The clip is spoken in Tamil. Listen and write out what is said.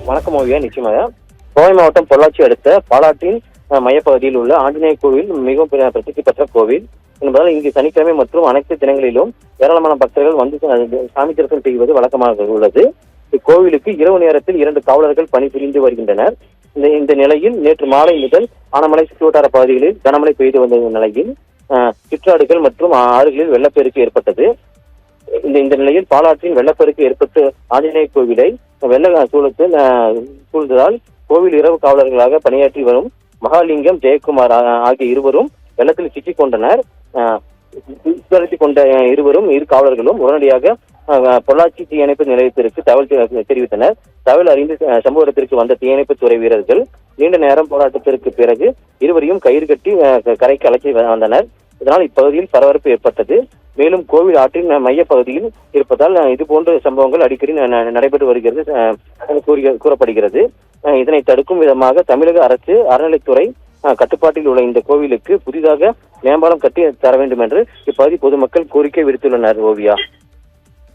வணக்கம் ஓவியா. நிச்சயமாக கோவை மாவட்டம் பொள்ளாச்சி அடுத்த பாலாற்றின் மையப்பகுதியில் உள்ள ஆஞ்சநேய கோவில் மிகவும் பிரசித்தி பெற்ற கோவில் என்பதால் இங்கு சனிக்கிழமை மற்றும் அனைத்து தினங்களிலும் ஏராளமான பக்தர்கள் வந்து சாமி தரிசனம் செய்வது வழக்கமாக உள்ளது. இக்கோவிலுக்கு இரவு நேரத்தில் 2 காவலர்கள் பணிபுரிந்து வருகின்றனர். இந்த நிலையில் நேற்று மாலை முதல் ஆனமலை சுற்றுவட்டார பகுதிகளில் கனமழை பெய்து வந்த நிலையில் சிற்றாடுகள் மற்றும் ஆறுகளில் வெள்ளப்பெருக்கு ஏற்பட்டது. இந்த நிலையில் பாலாற்றின் வெள்ளப்பெருக்கு ஏற்பட்டு ஆஞ்சநேய கோவிலை வெள்ள சூழ்ந்ததால் கோவில் இரவு காவலர்களாக பணியாற்றி வரும் மகாலிங்கம், ஜெயக்குமார் ஆகிய இருவரும் வெள்ளத்தில் சிக்கிக் கொண்டனர். கொண்ட இரு காவலர்களும் உடனடியாக பொள்ளாச்சி தீயணைப்பு நிலையத்திற்கு தகவல் தெரிவித்தனர். தகவல் அறிந்து சம்பவ இடத்திற்கு வந்த தீயணைப்பு துறை வீரர்கள் நீண்ட நேரம் போராட்டத்திற்கு பிறகு இருவரையும் கயிறு கட்டி கரைக்கு அழைச்சி வந்தனர். இதனால் இப்பகுதியில் பரபரப்பு ஏற்பட்டது. மேலும் கோவில் ஆற்றின் மைய பகுதியில் இருப்பதால் இதுபோன்ற சம்பவங்கள் அடிக்கடி நடைபெற்று வருகிறது கூறப்படுகிறது. இதனை தடுக்கும் விதமாக தமிழக அரசு அறநிலைத்துறை கட்டுப்பாட்டில் உள்ள இந்த கோவிலுக்கு புதிதாக மேம்பாலம் கட்டி தர வேண்டும் என்று இப்பகுதி பொதுமக்கள் கோரிக்கை விடுத்துள்ளனர். ஓவியா.